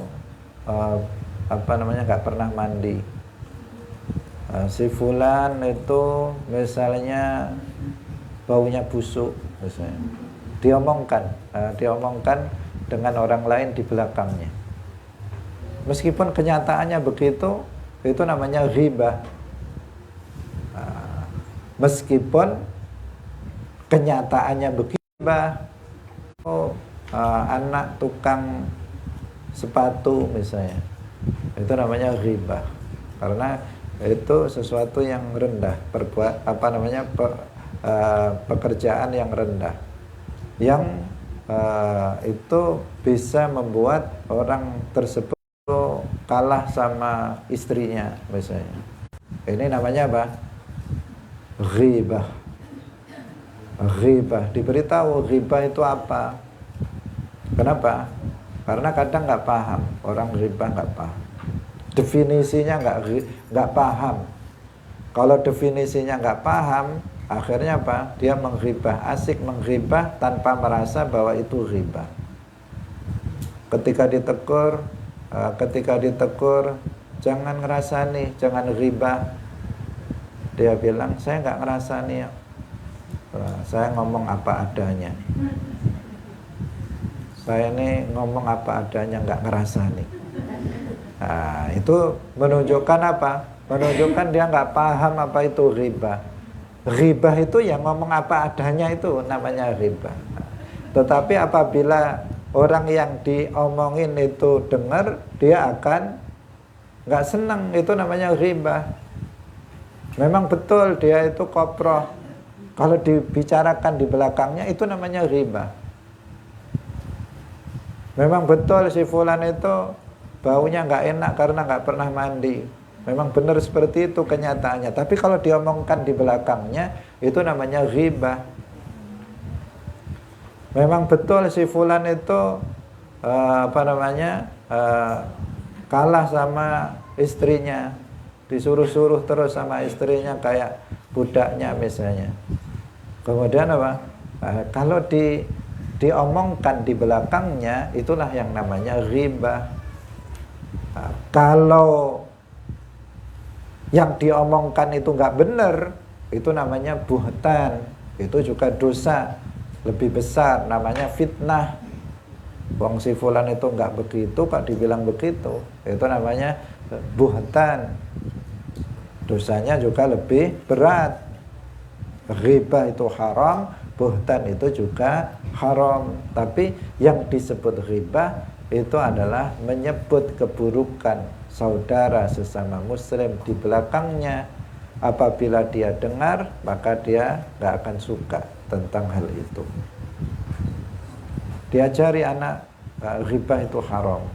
nggak pernah mandi. Si fulan itu misalnya baunya busuk, misalnya. Diomongkan dengan orang lain di belakangnya. Meskipun kenyataannya begitu, itu namanya ghibah. Meskipun kenyataannya begitu, anak tukang sepatu misalnya, itu namanya ghibah. Karena itu sesuatu yang rendah, pekerjaan yang rendah, yang itu bisa membuat orang tersebut kalah sama istrinya misalnya. Ini namanya apa? Ghibah. Ghibah, diberitahu ghibah itu apa. Kenapa? Karena kadang nggak paham, orang ghibah nggak paham, definisinya nggak paham. Kalau definisinya nggak paham, akhirnya apa? Dia menghibah, asik menghibah tanpa merasa bahwa itu ghibah. Ketika ditegur, jangan ngerasani, jangan ghibah. Dia bilang, saya nggak ngerasa nih, saya ngomong apa adanya. Saya ini ngomong apa adanya, nggak ngerasa nih. Nah, itu menunjukkan apa? Menunjukkan dia nggak paham apa itu ghibah. Ghibah itu yang ngomong apa adanya, itu namanya ghibah. Tetapi apabila orang yang diomongin itu dengar, dia akan nggak senang, itu namanya ghibah. Memang betul dia itu koproh, kalau dibicarakan di belakangnya itu namanya ghibah. Memang betul si fulan itu baunya nggak enak karena nggak pernah mandi. Memang benar seperti itu kenyataannya. Tapi kalau diomongkan di belakangnya, itu namanya ghibah. Memang betul si fulan itu kalah sama istrinya, disuruh-suruh terus sama istrinya kayak budaknya misalnya. Kemudian apa? Kalau diomongkan di belakangnya, itulah yang namanya ghibah. Kalau yang diomongkan itu nggak benar, itu namanya buhtan. Itu juga dosa lebih besar, namanya fitnah. Wong si fulan itu nggak begitu, kok dibilang begitu, itu namanya buhtan. Dosanya juga lebih berat. Ghibah itu haram, buhtan itu juga haram. Tapi yang disebut ghibah itu adalah menyebut keburukan saudara sesama muslim di belakangnya. Apabila dia dengar, maka dia nggak akan suka tentang hal itu. Diajari anak, ghibah itu haram.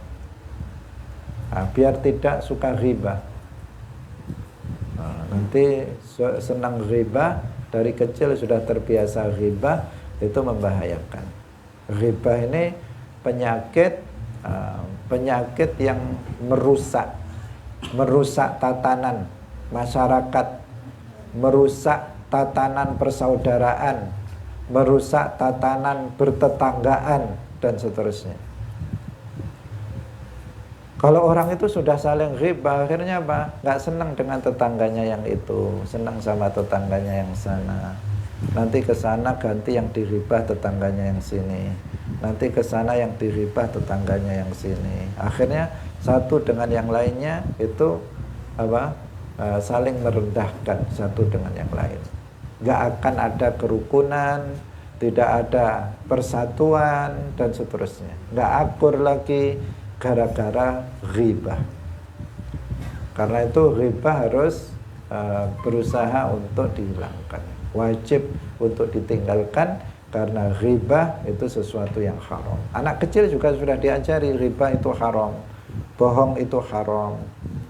Biar tidak suka ghibah. Nanti senang ghibah, dari kecil sudah terbiasa ghibah, itu membahayakan. Ghibah ini penyakit yang merusak tatanan masyarakat, merusak tatanan persaudaraan, merusak tatanan bertetanggaan, dan seterusnya. Kalau orang itu sudah saling ghibah, akhirnya apa? Nggak senang dengan tetangganya yang itu, senang sama tetangganya yang sana. Nanti ke sana ganti yang diribah tetangganya yang sini. Nanti ke sana yang diribah tetangganya yang sini. Akhirnya satu dengan yang lainnya itu saling merendahkan satu dengan yang lain. Nggak akan ada kerukunan, tidak ada persatuan, dan seterusnya. Nggak akur lagi gara-gara ghibah. Karena itu ghibah harus berusaha untuk dihilangkan, wajib untuk ditinggalkan, karena ghibah itu sesuatu yang haram. Anak kecil juga sudah diajari ghibah itu haram, bohong itu haram,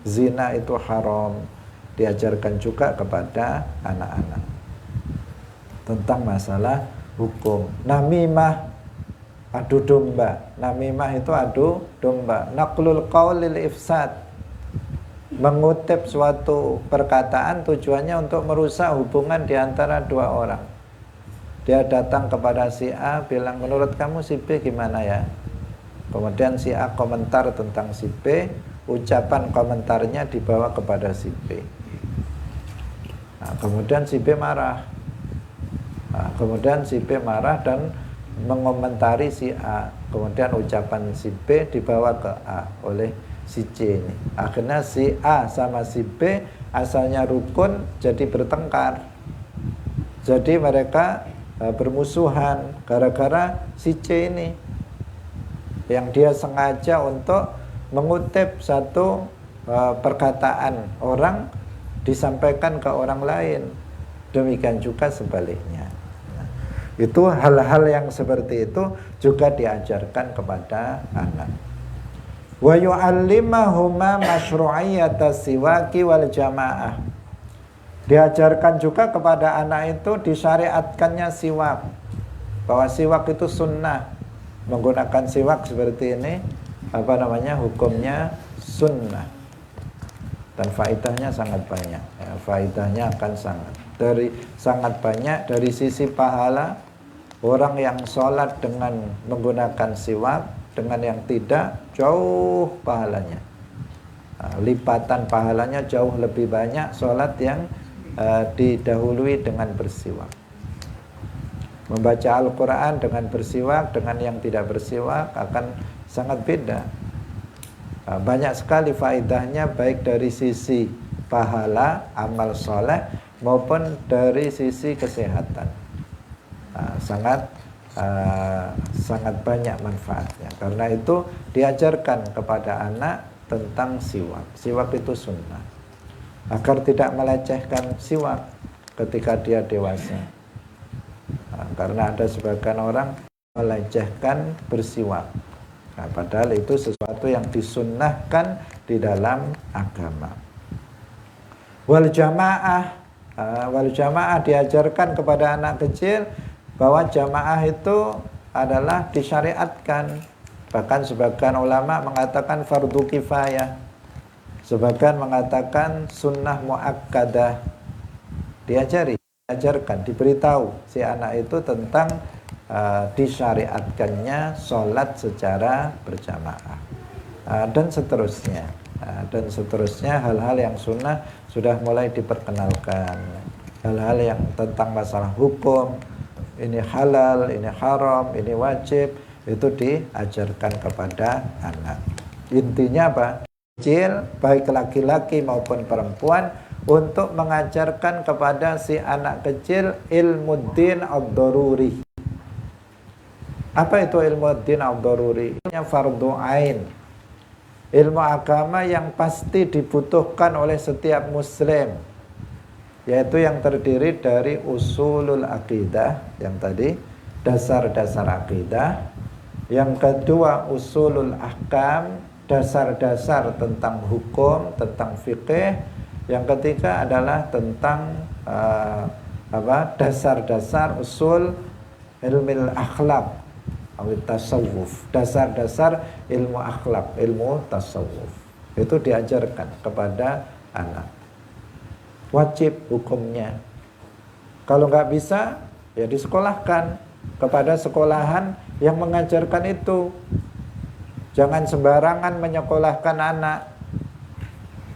zina itu haram. Diajarkan juga kepada anak-anak tentang masalah hukum. Namimah, adu domba. Namimah itu adu domba. Naqlul qaul lil ifsad, mengutip suatu perkataan tujuannya untuk merusak hubungan di antara dua orang. Dia datang kepada si A, bilang, menurut kamu si B gimana ya? Kemudian si A komentar tentang si B, ucapan komentarnya dibawa kepada si B. Nah, kemudian si B marah. Dan mengomentari si A. Kemudian ucapan si B dibawa ke A oleh si C ini. Akhirnya si A sama si B asalnya rukun jadi bertengkar. Jadi mereka bermusuhan gara-gara si C ini, yang dia sengaja untuk mengutip satu perkataan orang disampaikan ke orang lain. Demikian juga sebaliknya. Itu hal-hal yang seperti itu juga diajarkan kepada anak. Wa yu'allimahuma masyru'iyyata siwaki wal jamaah. Diajarkan juga kepada anak itu disyariatkannya siwak, bahwa siwak itu sunnah. Menggunakan siwak seperti ini hukumnya sunnah, dan faedahnya sangat banyak. Faedahnya akan sangat banyak dari sisi pahala. Orang yang sholat dengan menggunakan siwak dengan yang tidak, jauh pahalanya, lipatan pahalanya jauh lebih banyak sholat yang didahului dengan bersiwak. Membaca Al-Quran dengan bersiwak dengan yang tidak bersiwak akan sangat beda. Banyak sekali faedahnya, baik dari sisi pahala, amal soleh, maupun dari sisi kesehatan. Sangat banyak manfaatnya. Karena itu diajarkan kepada anak tentang siwak. Siwak itu sunnah, agar tidak melecehkan siwak ketika dia dewasa. Karena ada sebagian orang melecehkan bersiwak. Padahal itu sesuatu yang disunnahkan di dalam agama. Wal jamaah diajarkan kepada anak kecil bahwa jamaah itu adalah disyariatkan. Bahkan sebagian ulama mengatakan fardu kifayah, sebagian mengatakan sunnah muakkadah. Diajarkan, diberitahu si anak itu tentang disyariatkannya sholat secara berjamaah, dan seterusnya. Dan seterusnya, hal-hal yang sunnah sudah mulai diperkenalkan. Hal-hal yang tentang masalah hukum, ini halal, ini haram, ini wajib, itu diajarkan kepada anak. Intinya apa? Kecil, baik laki-laki maupun perempuan, untuk mengajarkan kepada si anak kecil ilmu din ad-daruri. Apa itu ilmu din ad-daruri? Ilmu fardu ain, ilmu agama yang pasti dibutuhkan oleh setiap muslim, yaitu yang terdiri dari usulul akidah, yang tadi dasar-dasar akidah. Yang kedua usulul ahkam, dasar-dasar tentang hukum, tentang fikih. Yang ketiga adalah tentang dasar-dasar usul ilmu akhlak atau tasawuf, dasar-dasar ilmu akhlak, ilmu tasawuf. Itu diajarkan kepada anak. Wajib hukumnya. Kalau nggak bisa, ya disekolahkan kepada sekolahan yang mengajarkan itu. Jangan sembarangan menyekolahkan anak.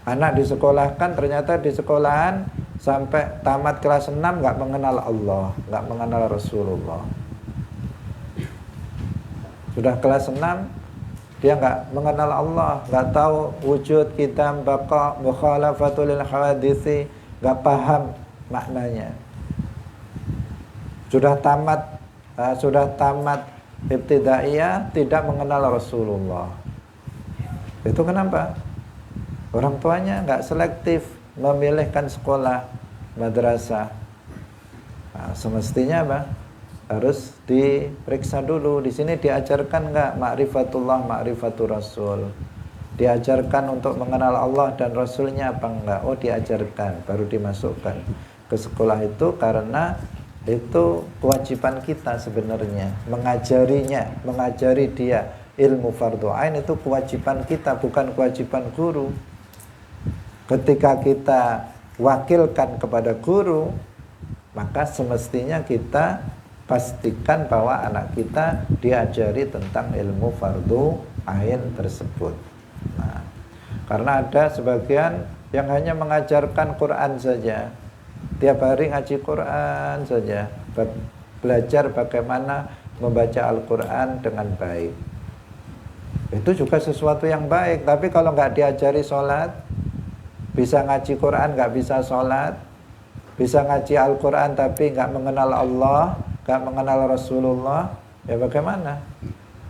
Anak disekolahkan, ternyata di sekolahan sampai tamat kelas 6 nggak mengenal Allah, nggak mengenal Rasulullah. Sudah kelas 6, dia nggak mengenal Allah, nggak tahu wujud, qidam, baqa, mukhalafatul hawaditsi, nggak paham maknanya. Sudah tamat ibtidaiyah, tidak mengenal Rasulullah. Itu kenapa? Orang tuanya nggak selektif memilihkan sekolah madrasah. Semestinya apa? Harus diperiksa dulu. Di sini diajarkan nggak ma'rifatullah, ma'rifatur rasul? Diajarkan untuk mengenal Allah dan Rasulnya apa enggak? Oh, diajarkan, baru dimasukkan ke sekolah itu, karena itu kewajiban kita sebenarnya, mengajari dia ilmu fardu ain. Itu kewajiban kita, bukan kewajiban guru. Ketika kita wakilkan kepada guru, maka semestinya kita pastikan bahwa anak kita diajari tentang ilmu fardu ain tersebut. Nah, karena ada sebagian yang hanya mengajarkan Quran saja, tiap hari ngaji Quran saja, belajar bagaimana membaca Al-Quran dengan baik. Itu juga sesuatu yang baik, tapi kalau nggak diajari sholat, bisa ngaji Quran nggak bisa sholat, bisa ngaji Al-Quran tapi nggak mengenal Allah, nggak mengenal Rasulullah, ya bagaimana?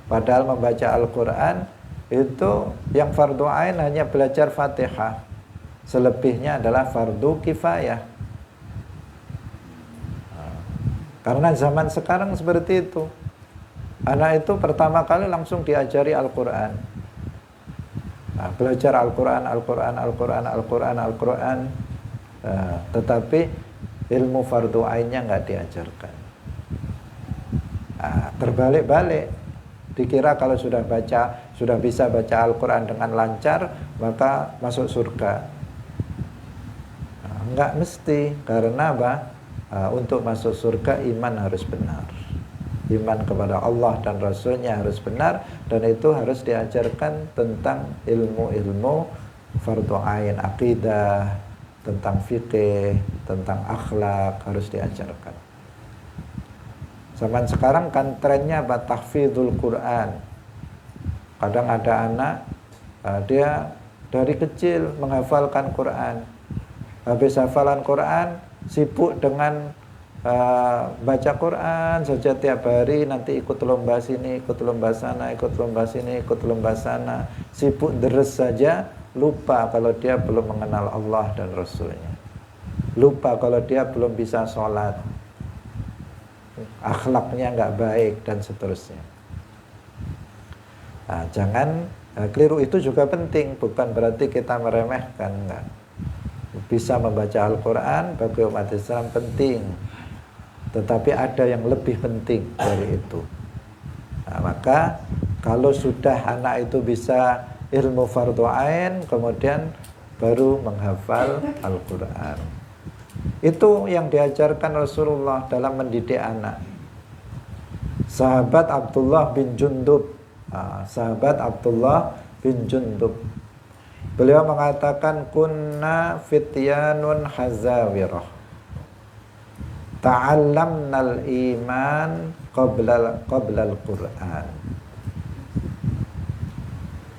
Padahal membaca Al-Quran itu yang fardu ain hanya belajar Fatihah, selebihnya adalah fardu kifayah. Karena zaman sekarang seperti itu, anak itu pertama kali langsung diajari Al-Quran. Belajar Al-Quran, tetapi ilmu fardu ainnya nggak diajarkan. Terbalik-balik, dikira kalau sudah bisa baca Al-Quran dengan lancar maka masuk surga. Nggak mesti, karena apa? Untuk masuk surga iman harus benar, iman kepada Allah dan Rasulnya harus benar, dan itu harus diajarkan tentang ilmu-ilmu fardu ain, akidah, tentang fikih, tentang akhlak harus diajarkan. Zaman sekarang kan trennya apa? Tahfidzul Quran. Kadang ada anak dia dari kecil menghafalkan Quran. Habis hafalan Quran sibuk dengan baca Quran saja tiap hari, nanti ikut lomba sini, ikut lomba sana, ikut lomba sini, ikut lomba sana, sibuk deres saja, lupa kalau dia belum mengenal Allah dan Rasulnya, lupa kalau dia belum bisa sholat, akhlaknya nggak baik dan seterusnya. Nah, jangan keliru itu juga penting, bukan berarti kita meremehkan, enggak. Bisa membaca Al-Quran bagi umat Islam penting, tetapi ada yang lebih penting dari itu. Nah, maka kalau sudah anak itu bisa ilmu fardhu ain, kemudian baru menghafal Al-Quran. Itu yang diajarkan Rasulullah dalam mendidik anak. Sahabat Abdullah bin Jundub, beliau mengatakan, kunna fityanun hazawirah, ta'allamnal iman qabla al-Quran.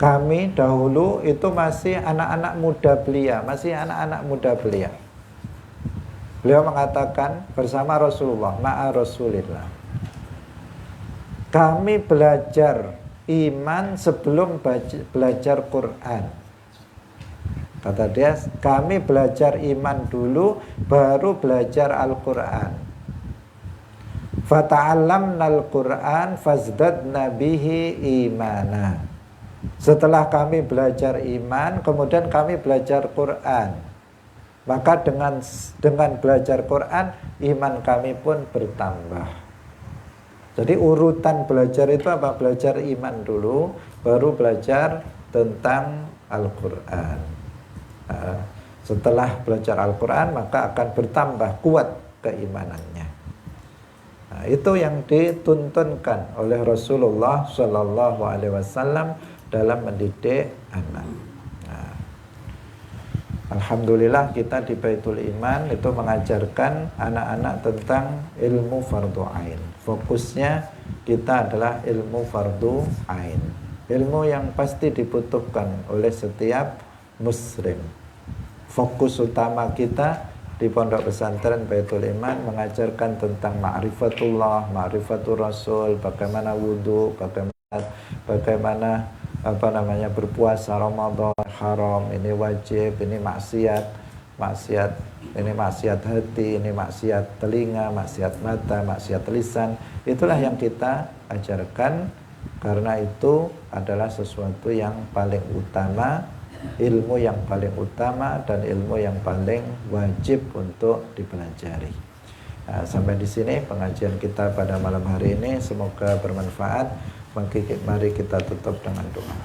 Kami dahulu itu masih anak-anak muda belia. Beliau mengatakan bersama Rasulullah, ma'a Rasulillah, kami belajar iman sebelum belajar Quran. Kata dia, kami belajar iman dulu, baru belajar Al-Quran. Fata'allamnal Quran fazdadna bihi imana. Setelah kami belajar iman, kemudian kami belajar Quran. Maka dengan belajar Quran, iman kami pun bertambah. Jadi urutan belajar itu apa? Belajar iman dulu, baru belajar tentang Al-Quran. Setelah belajar Al-Quran, maka akan bertambah kuat keimanannya. Nah, itu yang dituntunkan oleh Rasulullah Shallallahu Alaihi Wasallam dalam mendidik anak. Nah, alhamdulillah kita di Baitul Iman itu mengajarkan anak-anak tentang ilmu fardhu ain. Fokusnya kita adalah ilmu fardhu ain, ilmu yang pasti dibutuhkan oleh setiap Muslim. Fokus utama kita di Pondok Pesantren Baitul Iman mengajarkan tentang ma'rifatullah, ma'rifatul Rasul, bagaimana wudhu, bagaimana berpuasa Ramadan haram, ini wajib, ini maksiat, ini maksiat hati, ini maksiat telinga, maksiat mata, maksiat lisan. Itulah yang kita ajarkan, karena itu adalah sesuatu yang paling utama, ilmu yang paling utama dan ilmu yang paling wajib untuk dipelajari. Nah, sampai di sini pengajian kita pada malam hari ini, semoga bermanfaat. Mari kita tutup dengan doa.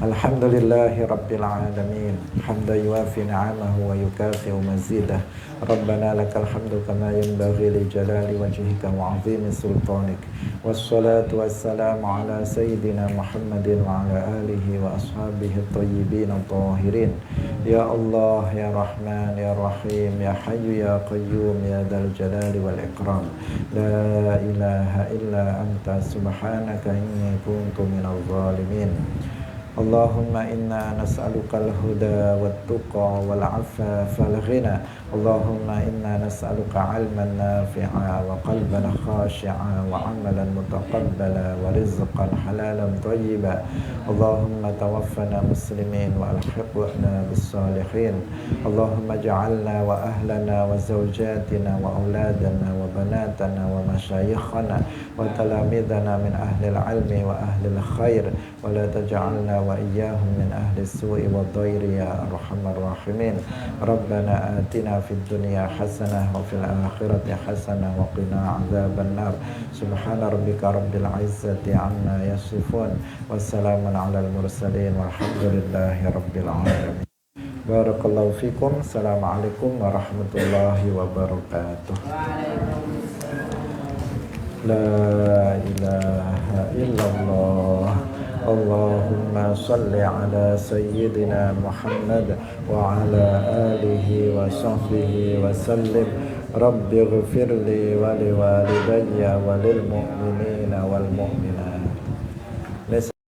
Alhamdulillahi Rabbil Alamin, hamdan yuafi ni'amahu wa yukafi'u mazidah. Rabbana lakal hamdu kama yanbaghi li jalali wajhika wa 'azimi sultanik. Wassalatu wassalamu ala sayyidina Muhammadin wa ala alihi wa ashabihi at-tayyibin at-tahirin. Ya Allah, ya Rahman, ya Rahim, ya Hayyu ya Qayyum, ya Dzal Jalali wal Ikram. La ilaha illa anta subhanaka inni kuntu minadh dhalimin. Allahumma inna nas'alukal huda wat tuqa wal afafa wal ghina. Allahumma inna nas'aluka 'ilman nafi'a wa qalban khashi'a wa 'amalan mutaqabbala wa rizqan halalan thayyiba. Allahumma tawaffana muslimin wa alhiqna bis salihin. Allahumma ij'alna wa ahlana wa zawjatina wa auladana wa banatana wa masyayikhana wa talamidana min ahli al-'ilmi wa ahli al-khair, wa la taj'alna wa iyyahum min ahli as-su'i wa dhairi ya arhamar rahimin. Rabbana atina fid dunya hasanah wa fil akhirati hasanah wa qina adzaban nar. Subhana rabbika rabbil izzati amma yasifun, wassalamun alal mursalin, walhamdulillahi rabbil alamin. Barakallahu fikum. Assalamualaikum warahmatullahi wabarakatuh. La ilaha illallah. Allahumma salli ala sayyidina Muhammad wa ala alihi wa sahbihi wa sallim. Rabbi ghfirli wa liwalidayya wa lil mu'minina wal mu'minat.